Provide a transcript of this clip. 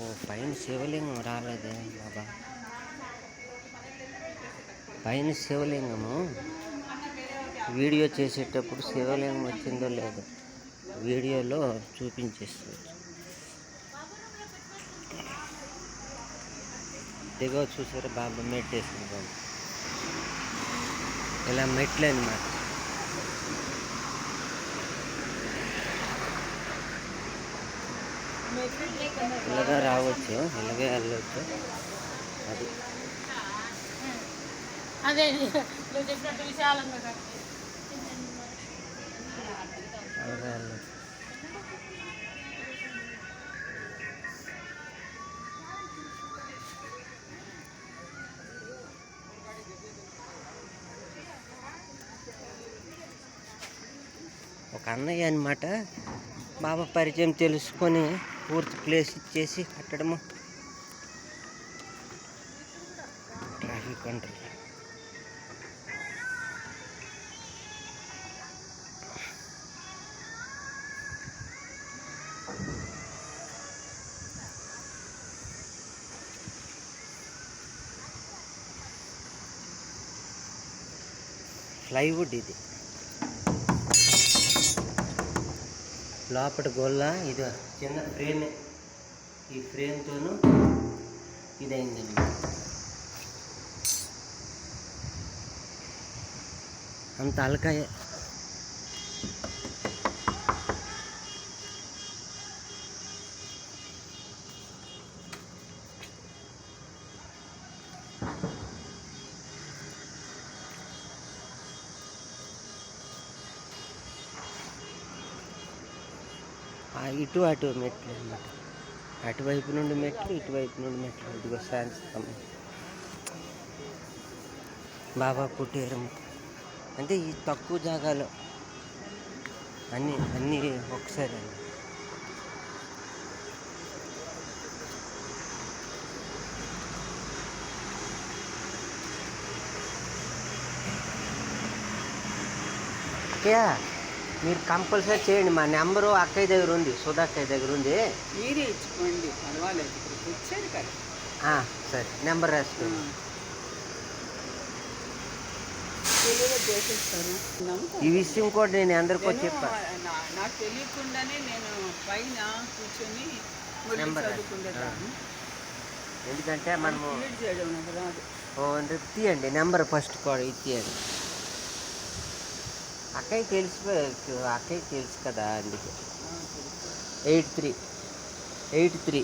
ఓ పైన శివలింగం రాలేదే బాబా. పైన శివలింగము వీడియో చేసేటప్పుడు శివలింగం వచ్చిందో లేదో వీడియోలో చూపించేస్తుంది. దిగో చూసారా బాబా మెట్టేసింది బాబు. ఇలా మెట్లు అనమాట. ఇలాగా రావచ్చు, ఇలాగే వెళ్ళవచ్చు. అది అదే నువ్వు చెప్పినట్టు విశాలంగా అలాగే వెళ్ళవచ్చు. ఒక అన్నయ్య అనమాట బాబా పరిచయం తెలుసుకొని పూర్తి ప్లేస్ ఇచ్చేసి కట్టడము. ట్రాఫిక్ కంట్రోల్ ప్లైవుడ్ ఇది. లోపల గోళ్ళ ఇది చిన్న ఫ్రేమే. ఈ ఫ్రేమ్తోనూ ఇదైందండి. అంత అలకాయ. ఇటు అటు మెట్లు అన్నమాట. అటువైపు నుండి మెట్లు, ఇటువైపు నుండి మెట్లు. ఇదిగో శాంతిస్తాం బాబా పుట్టేరం. అంటే ఈ తక్కువ జాగాలో అన్నీ ఒకసారి అండి. అక్కయ్య మీరు కంపల్సరీ చేయండి. మా నెంబరు అక్కయ్య దగ్గర ఉంది, సుధా అక్కయ్య దగ్గర ఉంది. మీరే ఇచ్చుకోండి, పర్వాలేదు. ఇప్పుడు వచ్చారు కదా. సరే, నెంబర్ రాసుకోండి. ఈ విషయం కూడా నేను అందరికీ చెప్పాను. నాకు తెలియకుండానే నేను పైన కూర్చొని నెంబర్ చదువుకుంటాను. ఎందుకంటే మనము చేయడం నాకు రాదు. తీయండి నెంబర్ ఫస్ట్ కూడా ఇచ్చేయండి. అక్కయ్య తెలుసు కదా, అందుకే 8383